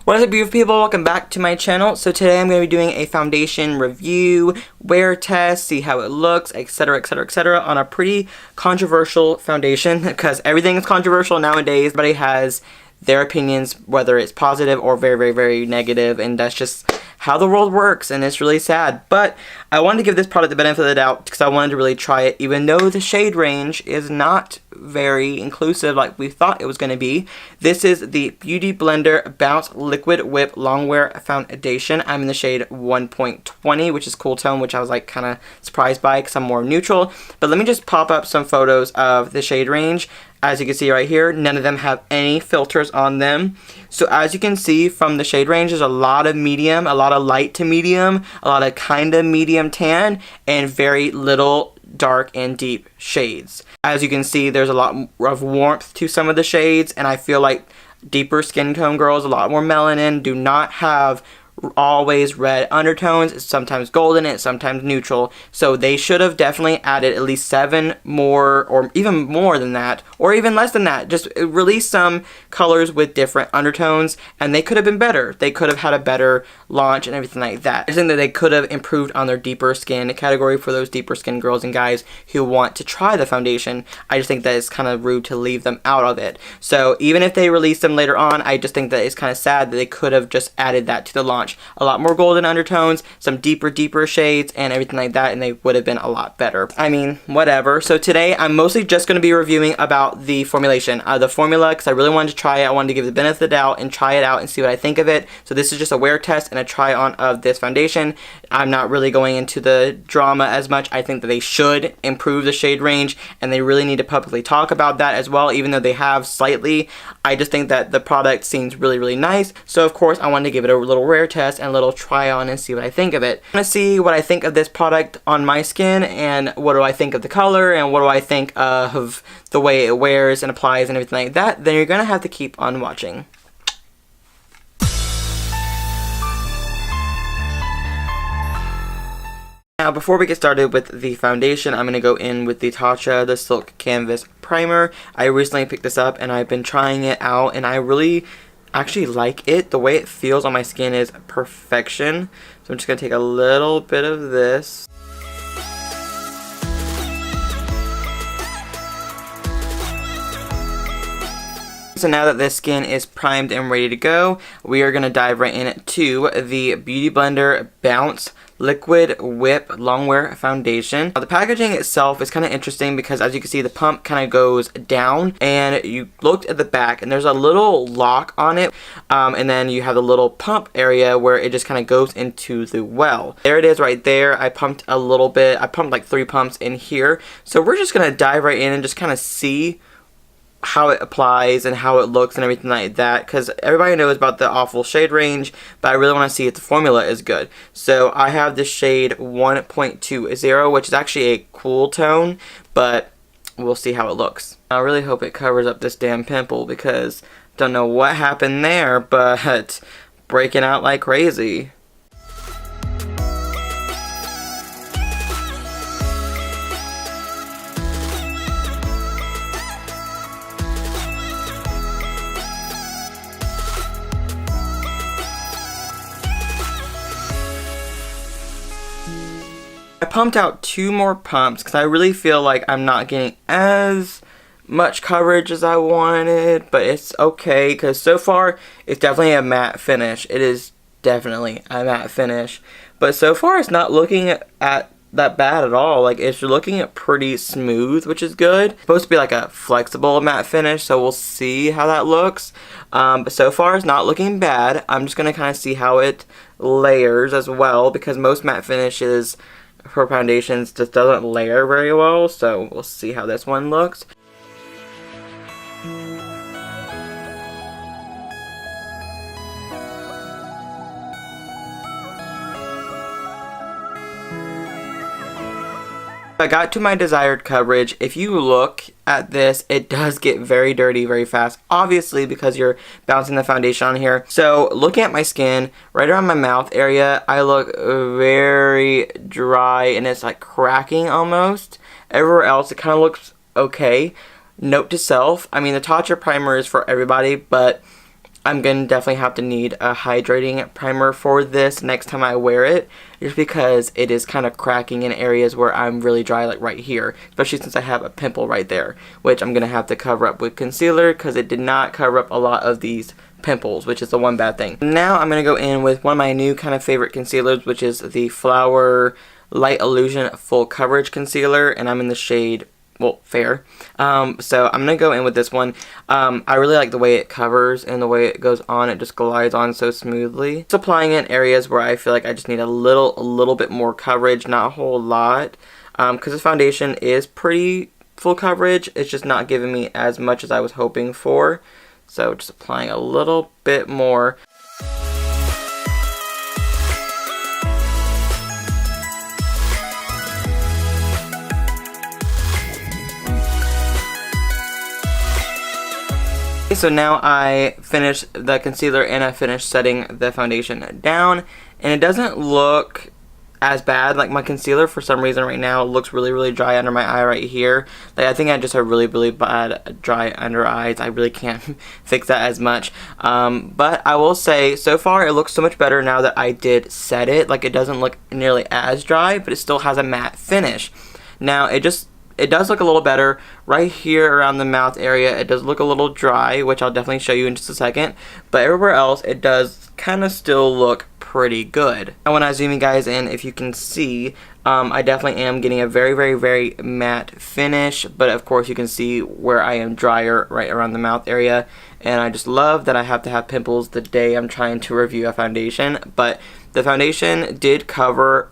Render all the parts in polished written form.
What is up, beautiful people? Welcome back to my channel. So today I'm going to be doing a foundation review, wear test, see how it looks, etc, etc, etc on a pretty controversial foundation, because everything is controversial nowadays. Everybody has their opinions, whether it's positive or very, very, very negative, and that's just how the world works, and it's really sad. But I wanted to give this product the benefit of the doubt because I wanted to really try it, even though the shade range is not very inclusive like we thought it was going to be. This is the Beautyblender Bounce Liquid Whip Longwear Foundation. I'm in the shade 1.20, which is cool tone, which I was like kind of surprised by because I'm more neutral. But let me just pop up some photos of the shade range. As you can see right here, none of them have any filters on them. So as you can see from the shade range, there's a lot of medium, a lot of light to medium, a lot of kind of medium tan, and very little dark and deep shades. As you can see, there's a lot of warmth to some of the shades, and I feel like deeper skin tone girls, a lot more melanin, do not have always red undertones. It's sometimes golden, it's sometimes neutral. So they should have definitely added at least 7 more, or even more than that, or even less than that. Just release some colors with different undertones, and they could have been better. They could have had a better launch and everything like that. I think that they could have improved on their deeper skin category for those deeper skin girls and guys who want to try the foundation. I just think that it's kind of rude to leave them out of it. So even if they release them later on, I just think that it's kind of sad that they could have just added that to the launch. A lot more golden undertones, some deeper shades, and everything like that, and they would have been a lot better. I mean, whatever. So today I'm mostly just going to be reviewing about the formulation, the formula, because I really wanted to try it. I wanted to give the benefit of the doubt and try it out and see what I think of it. So this is just a wear test and a try on of this foundation. I'm not really going into the drama as much. I think that they should improve the shade range, and they really need to publicly talk about that as well, even though they have slightly. I just think that the product seems really, really nice. So of course I wanted to give it a little wear test and a little try on and see what I think of it. I'm gonna see what I think of this product on my skin, and what do I think of the color, and what do I think of the way it wears and applies and everything like that. Then you're gonna have to keep on watching. Now, before we get started with the foundation, I'm going to go in with the Tatcha, the Silk Canvas Primer. I recently picked this up and I've been trying it out, and I really actually like it. The way it feels on my skin is perfection. So I'm just going to take a little bit of this. So now that this skin is primed and ready to go, we are going to dive right into the Beautyblender Bounce Liquid Whip Longwear Foundation. Now, the packaging itself is kind of interesting because, as you can see, the pump kind of goes down, and you looked at the back and there's a little lock on it, and then you have the little pump area where it just kind of goes into the well. There it is right there. I pumped a little bit. I pumped like 3 pumps in here. So we're just going to dive right in and just kind of see how it applies and how it looks and everything like that, because everybody knows about the awful shade range, but I really want to see if the formula is good. So I have the shade 1.20, which is actually a cool tone, but we'll see how it looks. I really hope it covers up this damn pimple, because don't know what happened there, but breaking out like crazy. I pumped out 2 more pumps because I really feel like I'm not getting as much coverage as I wanted, but it's okay because so far it's definitely a matte finish. It is definitely a matte finish, but so far it's not looking at that bad at all. Like, it's looking at pretty smooth, which is good. It's supposed to be like a flexible matte finish, so we'll see how that looks. But so far it's not looking bad. I'm just gonna kind of see how it layers as well, because most matte finishes for foundations just doesn't layer very well, so we'll see how this one looks. I got to my desired coverage. If you look at this, it does get very dirty very fast, obviously because you're bouncing the foundation on here. So looking at my skin, right around my mouth area, I look very dry and it's like cracking almost. Everywhere else it kind of looks okay. Note to self, I mean the Tatcha primer is for everybody, but I'm going to definitely have to need a hydrating primer for this next time I wear it, just because it is kind of cracking in areas where I'm really dry, like right here, especially since I have a pimple right there, which I'm going to have to cover up with concealer because it did not cover up a lot of these pimples, which is the one bad thing. Now I'm going to go in with one of my new kind of favorite concealers, which is the Flower Light Illusion Full Coverage Concealer, and I'm in the shade, well, Fair. So I'm going to go in with this one. I really like the way it covers and the way it goes on. It just glides on so smoothly. It's applying in areas where I feel like I just need a little bit more coverage, not a whole lot. Because this foundation is pretty full coverage. It's just not giving me as much as I was hoping for. So just applying a little bit more. So now I finished the concealer and I finished setting the foundation down, and it doesn't look as bad. Like, my concealer for some reason right now looks really dry under my eye right here. Like, I think I just have really bad dry under eyes. I really can't fix that as much. But I will say, so far it looks so much better now that I did set it. Like, it doesn't look nearly as dry, but it still has a matte finish. Now it does look a little better right here around the mouth area. It does look a little dry, which I'll definitely show you in just a second, but everywhere else it does kind of still look pretty good. And when I zoom you guys in, if you can see, I definitely am getting a very matte finish, but of course you can see where I am drier right around the mouth area, and I just love that I have to have pimples the day I'm trying to review a foundation. But the foundation did cover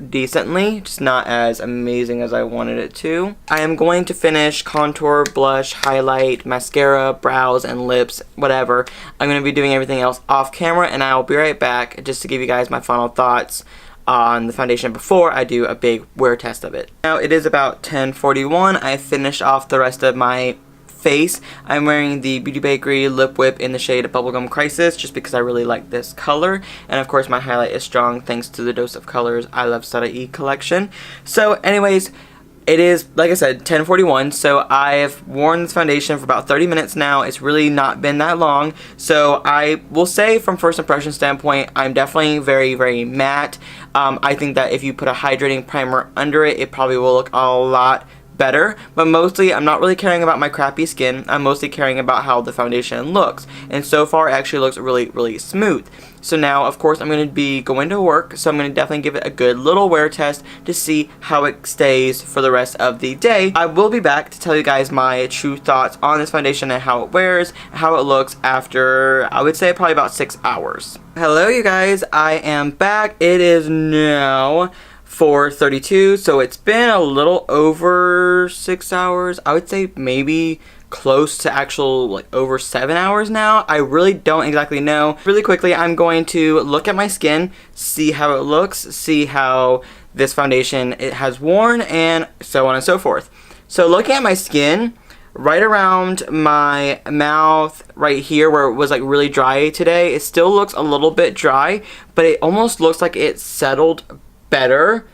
decently, just not as amazing as I wanted it to. I am going to finish contour, blush, highlight, mascara, brows, and lips, whatever. I'm going to be doing everything else off camera, and I'll be right back just to give you guys my final thoughts on the foundation before I do a big wear test of it. Now it is about 10:41. I finished off the rest of my face. I'm wearing the Beauty Bakery Lip Whip in the shade Bubblegum Crisis, just because I really like this color, and of course my highlight is strong thanks to the Dose of Colors I Love Sada collection. So anyways, it is, like I said, 10:41, so I've worn this foundation for about 30 minutes now. It's really not been that long, so I will say from first impression standpoint, I'm definitely very matte. I think that if you put a hydrating primer under it, it probably will look a lot better, but mostly I'm not really caring about my crappy skin. I'm mostly caring about how the foundation looks, and so far it actually looks really smooth. So now of course I'm going to be going to work, so I'm going to definitely give it a good little wear test to see how it stays for the rest of the day. I will be back to tell you guys my true thoughts on this foundation and how it wears, how it looks after, I would say, probably about 6 hours. Hello you guys, I am back. It is now 4:32, so it's been a little over 6 hours. I would say maybe close to actual, like, over 7 hours now. I really don't exactly know. Really quickly, I'm going to look at my skin, see how it looks, see how this foundation it has worn, and so on and so forth. So looking at my skin, right around my mouth right here where it was like really dry today, it still looks a little bit dry, but it almost looks like it settled better.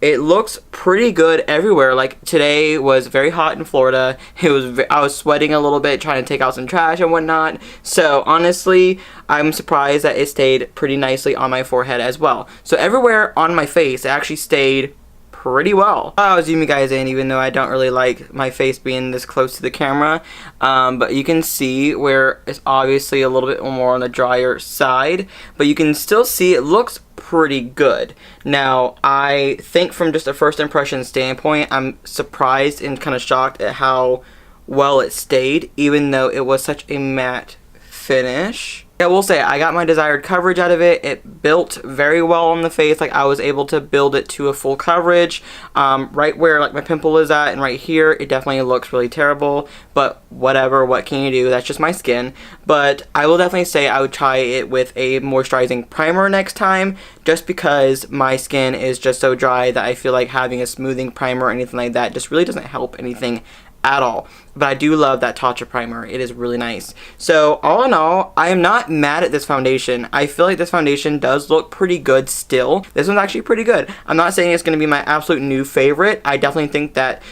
It looks pretty good everywhere. Like, today was very hot in Florida. I was sweating a little bit trying to take out some trash and whatnot. So honestly, I'm surprised that it stayed pretty nicely on my forehead as well. So everywhere on my face, it actually stayed pretty well. I'll zoom you guys in, even though I don't really like my face being this close to the camera, but you can see where it's obviously a little bit more on the drier side, but you can still see it looks pretty good. Now I think from just a first impression standpoint, I'm surprised and kind of shocked at how well it stayed, even though it was such a matte finish. I will say I got my desired coverage out of it. It built very well on the face. Like, I was able to build it to a full coverage. Right where like my pimple is at and right here, it definitely looks really terrible, but whatever, what can you do? That's just my skin. But I will definitely say I would try it with a moisturizing primer next time, just because my skin is just so dry that I feel like having a smoothing primer or anything like that just really doesn't help anything at all. But I do love that Tatcha primer. It is really nice. So all in all, I am not mad at this foundation. I feel like this foundation does look pretty good still. This one's actually pretty good. I'm not saying it's going to be my absolute new favorite. I definitely think that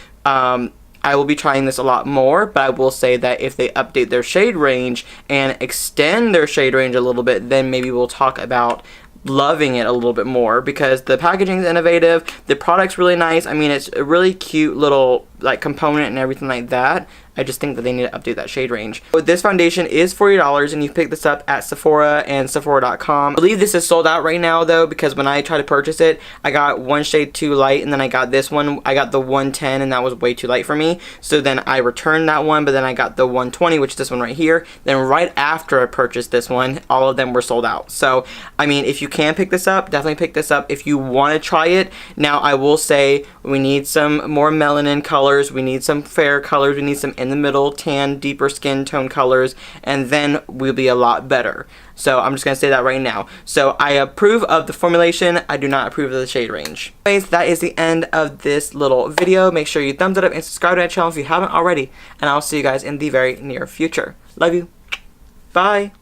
I will be trying this a lot more, but I will say that if they update their shade range and extend their shade range a little bit, then maybe we'll talk about loving it a little bit more, because the packaging is innovative, the product's really nice. I mean, it's a really cute little like component and everything like that. I just think that they need to update that shade range. But this foundation is $40, and you pick this up at Sephora and Sephora.com. I believe this is sold out right now though, because when I tried to purchase it, I got one shade too light, and then I got this one. I got the 110, and that was way too light for me. So then I returned that one, but then I got the 120, which is this one right here. Then right after I purchased this one, all of them were sold out. So I mean, if you can pick this up, definitely pick this up if you want to try it. Now I will say we need some more melanin colors, we need some fair colors, we need some in the middle tan, deeper skin tone colors, and then we'll be a lot better. So I'm just going to say that right now. So I approve of the formulation, I do not approve of the shade range. Anyways, that is the end of this little video. Make sure you thumbs it up and subscribe to my channel if you haven't already, and I'll see you guys in the very near future. Love you. Bye.